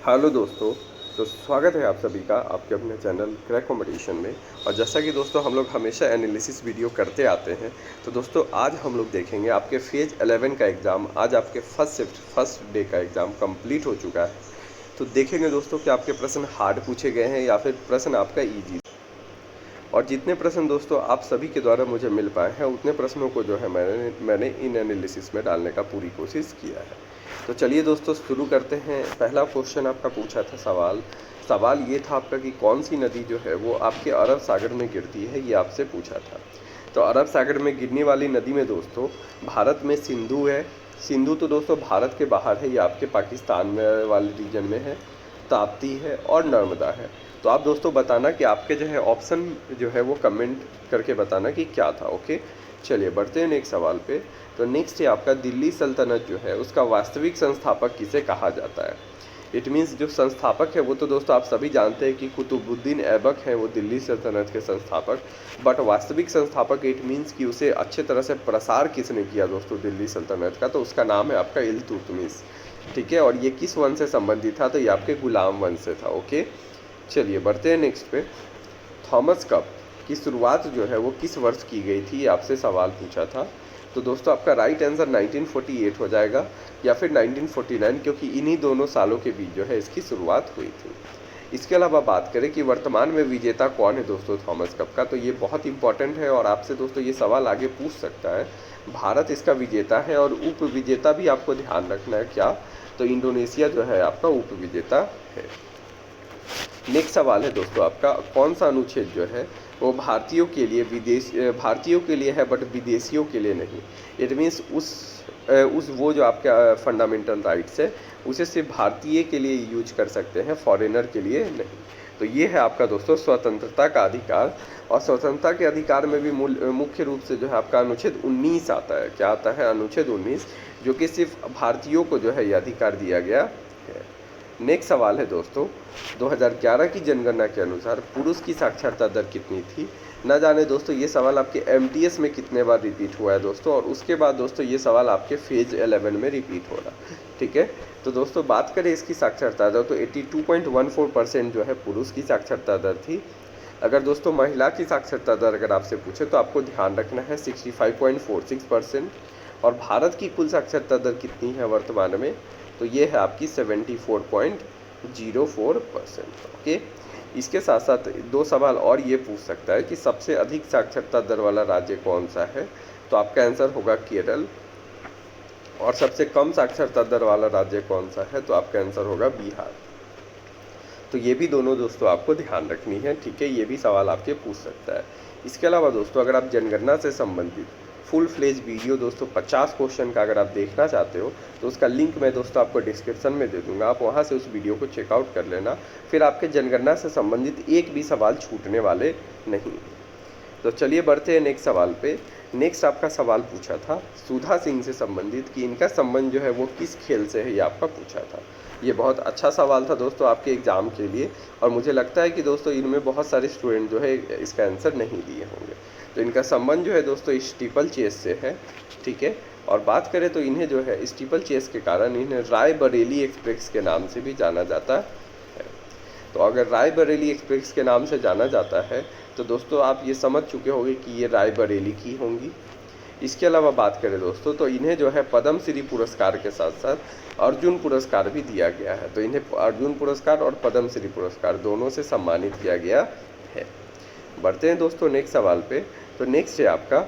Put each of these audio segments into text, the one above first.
Hello दोस्तों। तो स्वागत है आप सभी का आपके अपने चैनल क्रैक कंपटीशन में। और जैसा कि दोस्तों हम लोग हमेशा एनालिसिस वीडियो करते आते हैं, तो दोस्तों आज हम लोग देखेंगे आपके फेज 11 का एग्ज़ाम। आज आपके फर्स्ट डे का एग्ज़ाम कंप्लीट हो चुका है। तो देखेंगे दोस्तों कि आपके प्रश्न हार्ड पूछे गए हैं या फिर प्रश्न आपका ईजी। और जितने प्रश्न दोस्तों आप सभी के द्वारा मुझे मिल पाए हैं, उतने प्रश्नों को जो है मैंने इन एनालिसिस में डालने का पूरी कोशिश किया है। तो चलिए दोस्तों शुरू करते हैं। पहला क्वेश्चन आपका पूछा था सवाल ये था आपका कि कौन सी नदी जो है वो आपके अरब सागर में गिरती है, ये आपसे पूछा था। तो अरब सागर में गिरने वाली नदी में दोस्तों भारत में सिंधु है। सिंधु तो दोस्तों भारत के बाहर है, ये आपके पाकिस्तान में वाले रीजन में है। ताप्ती है और नर्मदा है। तो आप दोस्तों बताना कि आपके जो है ऑप्शन जो है वो कमेंट करके बताना कि क्या था। ओके, चलिए बढ़ते हैं नेक्स्ट सवाल पे। तो नेक्स्ट है आपका दिल्ली सल्तनत जो है उसका वास्तविक संस्थापक किसे कहा जाता है। इट मीन्स जो संस्थापक है वो तो दोस्तों आप सभी जानते हैं कि कुतुबुद्दीन ऐबक हैं, वो दिल्ली सल्तनत के संस्थापक। बट वास्तविक संस्थापक इट मीन्स कि उसे अच्छे तरह से प्रसार किसने किया दोस्तों दिल्ली सल्तनत का, तो उसका नाम है आपका इल्तुतमिश। ठीक है, और ये किस वंश से संबंधित था, तो ये आपके गुलाम वंश से था। ओके, चलिए बढ़ते हैं नेक्स्ट पे। थॉमस कप की शुरुआत जो है वो किस वर्ष की गई थी, आपसे सवाल पूछा था। तो दोस्तों आपका राइट आंसर 1948 हो जाएगा या फिर 1949, क्योंकि इन्हीं दोनों सालों के बीच जो है इसकी शुरुआत हुई थी। इसके अलावा बात करें कि वर्तमान में विजेता कौन है दोस्तों थॉमस कप का, तो ये बहुत इंपॉर्टेंट है और आपसे दोस्तों ये सवाल आगे पूछ सकता है। भारत इसका विजेता है और उप विजेता भी आपको ध्यान रखना है क्या, तो इंडोनेशिया जो है आपका उप विजेता है। नेक्स्ट सवाल है दोस्तों आपका, कौन सा अनुच्छेद जो है वो भारतीयों के लिए है बट विदेशियों के लिए नहीं। इट मीन्स उस वो जो आपका फंडामेंटल राइट्स है उसे सिर्फ भारतीय के लिए यूज कर सकते हैं, फॉरेनर के लिए नहीं। तो ये है आपका दोस्तों स्वतंत्रता का अधिकार। और स्वतंत्रता के अधिकार में भी मुख्य रूप से जो है आपका अनुच्छेद 19 आता है। क्या आता है, अनुच्छेद 19, जो कि सिर्फ भारतीयों को जो है ये अधिकार दिया गया है। नेक्स्ट सवाल है दोस्तों, 2011 की जनगणना के अनुसार पुरुष की साक्षरता दर कितनी थी। ना जाने दोस्तों ये सवाल आपके MTS में कितने बार रिपीट हुआ है दोस्तों, और उसके बाद दोस्तों ये सवाल आपके फेज 11 में रिपीट हो रहा। ठीक है, तो दोस्तों बात करें इसकी साक्षरता दर, तो 82.14% जो है पुरुष की साक्षरता दर थी। अगर दोस्तों महिला की साक्षरता दर अगर आपसे पूछे तो आपको ध्यान रखना है 65.46%। और भारत की कुल साक्षरता दर कितनी है वर्तमान में, तो ये है आपकी 74.04%। ओके, इसके साथ साथ दो सवाल और ये पूछ सकता है कि सबसे अधिक साक्षरता दर वाला राज्य कौन सा है, तो आपका आंसर होगा केरल। और सबसे कम साक्षरता दर वाला राज्य कौन सा है, तो आपका आंसर होगा बिहार। तो ये भी दोनों दोस्तों आपको ध्यान रखनी है। ठीक है, ये भी सवाल आपके पूछ सकता है। इसके अलावा दोस्तों अगर आप जनगणना से संबंधित फुल फ्लेज वीडियो दोस्तों 50 क्वेश्चन का अगर आप देखना चाहते हो, तो उसका लिंक मैं दोस्तों आपको डिस्क्रिप्शन में दे दूंगा, आप वहां से उस वीडियो को चेकआउट कर लेना। फिर आपके जनगणना से संबंधित एक भी सवाल छूटने वाले नहीं। तो चलिए बढ़ते हैं नेक्स्ट सवाल पे। नेक्स्ट आपका सवाल पूछा था सुधा सिंह से संबंधित कि इनका संबंध जो है वो किस खेल से है, ये आपका पूछा था। ये बहुत अच्छा सवाल था दोस्तों आपके एग्ज़ाम के लिए, और मुझे लगता है कि दोस्तों इनमें बहुत सारे स्टूडेंट जो है इसका आंसर नहीं दिए होंगे। तो इनका संबंध जो है दोस्तों स्टीपल चेस से है। ठीक है, और बात करें तो इन्हें जो है स्टीपल चेस के कारण इन्हें राय बरेली एक्सप्रेस के नाम से भी जाना जाता है। तो अगर राय बरेली एक्सप्रेस के नाम से जाना जाता है तो दोस्तों आप ये समझ चुके होंगे कि ये राय बरेली की होंगी। इसके अलावा बात करें दोस्तों तो इन्हें जो है पद्म श्री पुरस्कार के साथ साथ अर्जुन पुरस्कार भी दिया गया है। तो इन्हें अर्जुन पुरस्कार और पद्म श्री पुरस्कार दोनों से सम्मानित किया गया है। बढ़ते हैं दोस्तों नेक्स्ट सवाल पे। तो नेक्स्ट है आपका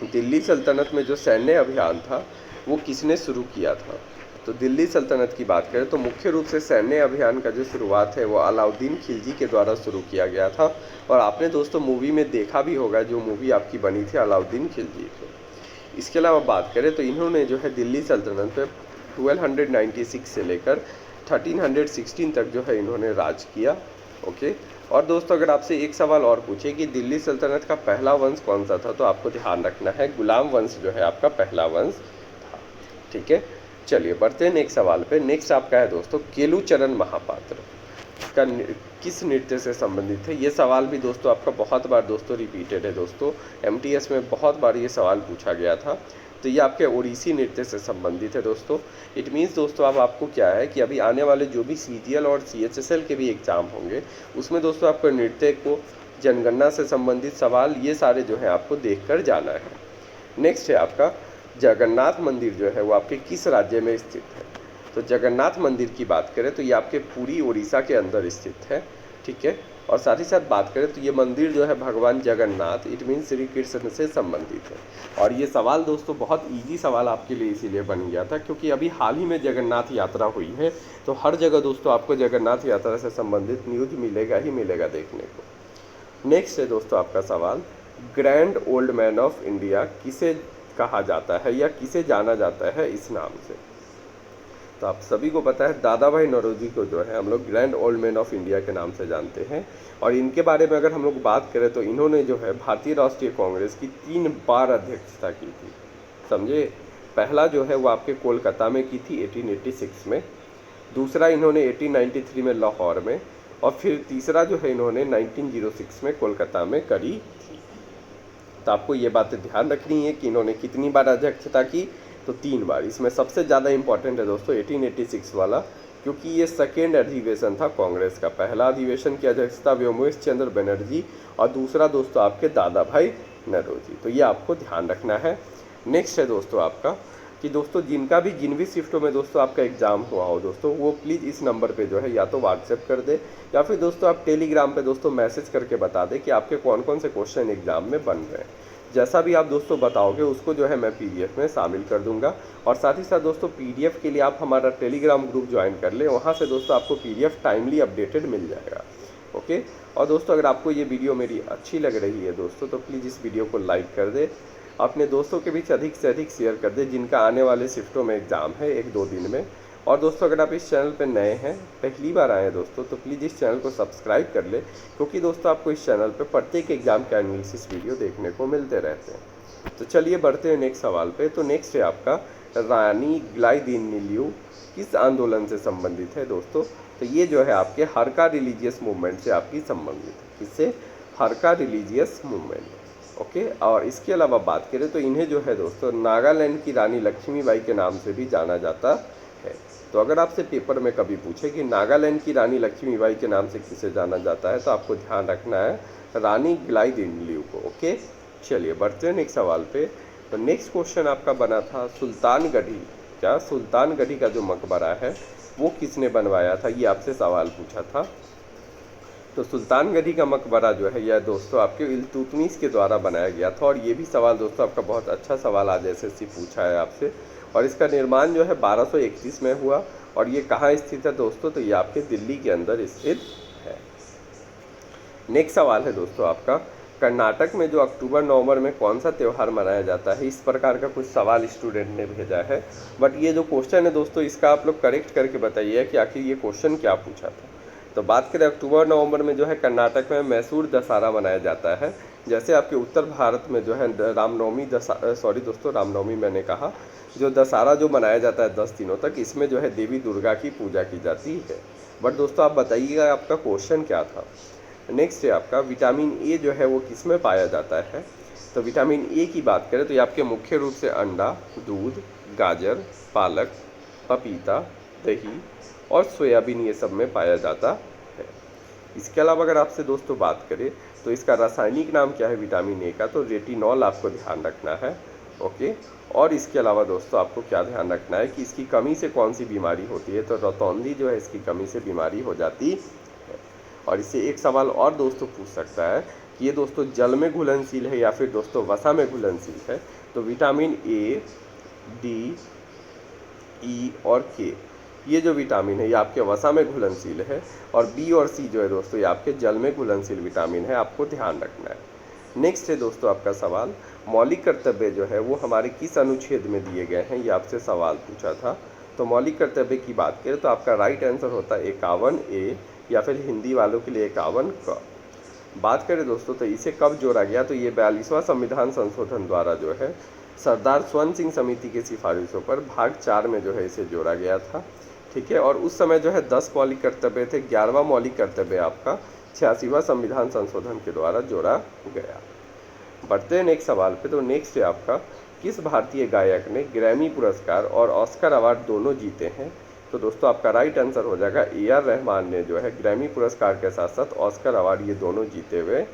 दिल्ली सल्तनत में जो सैन्य अभियान था वो किसने शुरू किया था। तो दिल्ली सल्तनत की बात करें तो मुख्य रूप से सैन्य अभियान का जो शुरुआत है वो अलाउद्दीन खिलजी के द्वारा शुरू किया गया था। और आपने दोस्तों मूवी में देखा भी होगा, जो मूवी आपकी बनी थी अलाउद्दीन खिलजी पे। इसके अलावा बात करें तो इन्होंने जो है दिल्ली सल्तनत पे 1296 से लेकर 1316 तक जो है इन्होंने राज किया। ओके, और दोस्तों अगर आपसे एक सवाल और पूछे कि दिल्ली सल्तनत का पहला वंश कौन सा था, तो आपको ध्यान रखना है गुलाम वंश जो है आपका पहला वंश था। ठीक है, चलिए बढ़ते हैं नेक्स्ट सवाल पे। नेक्स्ट आपका है दोस्तों केलुचरण महापात्र का किस नृत्य से संबंधित है। ये सवाल भी दोस्तों आपका बहुत बार दोस्तों रिपीटेड है दोस्तों, MTS में बहुत बार ये सवाल पूछा गया था। तो ये आपके ओडिसी नृत्य से संबंधित है दोस्तों। इट मीन्स दोस्तों अब आपको क्या है कि अभी आने वाले जो भी CGL और CHSL के भी एग्ज़ाम होंगे उसमें दोस्तों आपको नृत्य को, जनगणना से संबंधित सवाल, ये सारे जो है आपको देख कर जाना है। नेक्स्ट है आपका जगन्नाथ मंदिर जो है वो आपके किस राज्य में स्थित है। तो जगन्नाथ मंदिर की बात करें तो ये आपके पूरी उड़ीसा के अंदर स्थित है, ठीक है। और साथ ही साथ बात करें तो ये मंदिर जो है भगवान जगन्नाथ, इट मीन श्री कृष्ण से संबंधित है। और ये सवाल दोस्तों बहुत इजी सवाल आपके लिए इसीलिए बन गया था क्योंकि अभी हाल ही में जगन्नाथ यात्रा हुई है, तो हर जगह दोस्तों आपको जगन्नाथ यात्रा से संबंधित न्यूज मिलेगा ही मिलेगा देखने को। नेक्स्ट है दोस्तों आपका सवाल, grand old man of India किसे कहा जाता है या किसे जाना जाता है इस नाम से। तो आप सभी को पता है दादा भाई नौरोजी को जो है हम लोग grand old man of India के नाम से जानते हैं। और इनके बारे में अगर हम लोग बात करें तो इन्होंने जो है भारतीय राष्ट्रीय कांग्रेस की 3 बार अध्यक्षता की थी, समझे। पहला जो है वो आपके कोलकाता में की थी 1886 में, दूसरा इन्होंने 1893 में लाहौर में, और फिर तीसरा जो है इन्होंने 1906 में कोलकाता में करी थी। तो आपको ये बातें ध्यान रखनी है कि इन्होंने कितनी बार अध्यक्षता की, तो 3 बार। इसमें सबसे ज़्यादा इंपॉर्टेंट है दोस्तों 1886 वाला, क्योंकि ये सेकेंड अधिवेशन था कांग्रेस का। पहला अधिवेशन की अध्यक्षता व्योमेश चंद्र बनर्जी और दूसरा दोस्तों आपके दादा भाई नौरोजी। तो ये आपको ध्यान रखना है। नेक्स्ट है दोस्तों आपका कि दोस्तों जिन भी शिफ्टों में दोस्तों आपका एग्ज़ाम हुआ हो दोस्तों, वो प्लीज़ इस नंबर पे जो है या तो व्हाट्सएप कर दे या फिर दोस्तों आप टेलीग्राम पे दोस्तों मैसेज करके बता दें कि आपके कौन कौन से क्वेश्चन एग्जाम में बन रहे हैं। जैसा भी आप दोस्तों बताओगे उसको जो है मैं PDF में शामिल कर दूंगा। और साथ ही साथ दोस्तों PDF के लिए आप हमारा टेलीग्राम ग्रुप ज्वाइन कर लें, वहाँ से दोस्तों आपको PDF टाइमली अपडेटेड मिल जाएगा, ओके। और दोस्तों अगर आपको ये वीडियो मेरी अच्छी लग रही है दोस्तों तो प्लीज़ इस वीडियो को लाइक कर दे, अपने दोस्तों के बीच अधिक से अधिक शेयर कर दे जिनका आने वाले शिफ्टों में एग्ज़ाम है 1-2 दिन में। और दोस्तों अगर आप इस चैनल पर नए हैं, पहली बार आए हैं दोस्तों, तो प्लीज़ इस चैनल को सब्सक्राइब कर ले, क्योंकि दोस्तों आपको इस चैनल पर प्रत्येक एग्जाम के एनालिसिस वीडियो देखने को मिलते रहते हैं। तो चलिए बढ़ते हैं नेक्स्ट सवाल पे। तो नेक्स्ट है आपका रानी ग्लाइदिन्यू किस आंदोलन से संबंधित है दोस्तों। तो ये जो है आपके हरका रिलीजियस मूवमेंट से आपकी संबंधित है। किससे? हरका रिलीजियस मूवमेंट, ओके। और इसके अलावा बात करें तो इन्हें जो है दोस्तों नागालैंड की रानी लक्ष्मीबाई के नाम से भी जाना जाता है। तो अगर आपसे पेपर में कभी पूछे कि नागालैंड की रानी लक्ष्मीबाई के नाम से किसे जाना जाता है, तो आपको ध्यान रखना है रानी ग्लाइदिन्यू को, ओके। चलिए बढ़ते हैं नेक्स्ट सवाल पे। तो नेक्स्ट क्वेश्चन आपका बना था सुल्तानगढ़ी, क्या सुल्तानगढ़ी का जो मकबरा है वो किसने बनवाया था, ये आपसे सवाल पूछा था। तो सुल्तानगढ़ी का मकबरा जो है यह दोस्तों आपके इल्तुतमिश के द्वारा बनाया गया था। और ये भी सवाल दोस्तों आपका बहुत अच्छा सवाल आज SSC पूछा है आपसे। और इसका निर्माण जो है 1231 में हुआ। और ये कहाँ स्थित है दोस्तों, तो ये आपके दिल्ली के अंदर स्थित है। नेक्स्ट सवाल है दोस्तों आपका कर्नाटक में जो अक्टूबर-नवंबर में कौन सा त्यौहार मनाया जाता है। इस प्रकार का कुछ सवाल स्टूडेंट ने भेजा है, बट ये जो क्वेश्चन है दोस्तों इसका आप लोग करेक्ट करके बताइए कि आखिर ये क्वेश्चन क्या पूछा था। तो बात करें अक्टूबर-नवंबर में जो है कर्नाटक में मैसूर दशहरा मनाया जाता है। जैसे आपके उत्तर भारत में जो है रामनवमी रामनवमी मैंने कहा, जो दशहरा जो मनाया जाता है 10 दिनों तक, इसमें जो है देवी दुर्गा की पूजा की जाती है। बट दोस्तों आप बताइएगा आपका क्वेश्चन क्या था। नेक्स्ट है आपका विटामिन ए जो है वो किस में पाया जाता है। तो विटामिन ए की बात करें तो ये आपके मुख्य रूप से अंडा, दूध, गाजर, पालक, पपीता, दही और सोयाबीन ये सब में पाया जाता है। इसके अलावा अगर आपसे दोस्तों बात करें तो इसका रासायनिक नाम क्या है विटामिन ए का, तो रेटिनॉल आपको ध्यान रखना है, ओके। और इसके अलावा दोस्तों आपको क्या ध्यान रखना है कि इसकी कमी से कौन सी बीमारी होती है, तो रतौंधी जो है इसकी कमी से बीमारी हो जाती है। और इससे एक सवाल और दोस्तों पूछ सकता है कि ये दोस्तों जल में घुलनशील है या फिर दोस्तों वसा में घुलनशील है। तो विटामिन ए, डी, ई और के ये जो विटामिन है ये आपके वसा में घुलनशील है। और बी और सी जो है दोस्तों ये आपके जल में घुलनशील विटामिन है, आपको ध्यान रखना है। नेक्स्ट है दोस्तों आपका सवाल मौलिक कर्तव्य जो है वो हमारे किस अनुच्छेद में दिए गए हैं, ये आपसे सवाल पूछा था। तो मौलिक कर्तव्य की बात करें तो आपका राइट आंसर होता है 51A या फिर हिंदी वालों के लिए 51 क। बात करें दोस्तों तो इसे कब जोड़ा गया, तो ये 42वां संविधान संशोधन द्वारा जो है सरदार स्वर्ण सिंह समिति की सिफारिशों पर भाग 4 में जो है इसे जोड़ा गया था, ठीक है। और उस समय जो है 10 मौलिक कर्तव्य थे, 11वां मौलिक कर्तव्य आपका 86वां संविधान संशोधन के द्वारा जोड़ा गया। बढ़ते हैं नेक्स्ट सवाल पे। तो नेक्स्ट है आपका किस भारतीय गायक ने ग्रैमी पुरस्कार और ऑस्कर अवार्ड दोनों जीते हैं? तो दोस्तों आपका राइट आंसर हो जाएगा ए आर रहमान ने जो है ग्रैमी पुरस्कार के साथ साथ ऑस्कर अवार्ड ये दोनों जीते हुए हैं।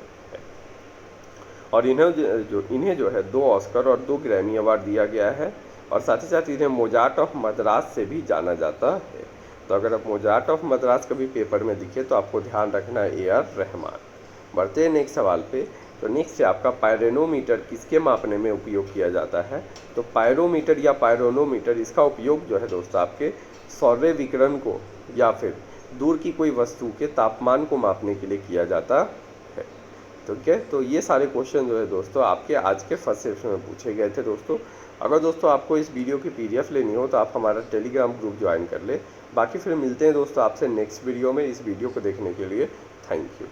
और इन्हें जो है 2 ऑस्कर और 2 ग्रैमी अवार्ड दिया गया है, और साथ ही साथ इन्हें मोजार्ट ऑफ मद्रास से भी जाना जाता है। तो अगर आप मोजार्ट ऑफ मद्रास कभी पेपर में दिखे तो आपको ध्यान रखना है ए आर रहमान। बढ़ते हैं नेक्स्ट सवाल पे। तो नेक्स्ट है आपका पायरोनोमीटर किसके मापने में उपयोग किया जाता है? तो पायरोमीटर या पायरोनोमीटर इसका उपयोग जो है दोस्तों आपके सौर विकिरण को या फिर दूर की कोई वस्तु के तापमान को मापने के लिए किया जाता है। तो क्या, तो ये सारे क्वेश्चन जो है दोस्तों आपके आज के फर्स्ट सेशन में पूछे गए थे दोस्तों। अगर दोस्तों आपको इस वीडियो की PDF लेनी हो तो आप हमारा टेलीग्राम ग्रुप ज्वाइन कर ले। बाकी फिर मिलते हैं दोस्तों आपसे नेक्स्ट वीडियो में। इस वीडियो को देखने के लिए थैंक यू।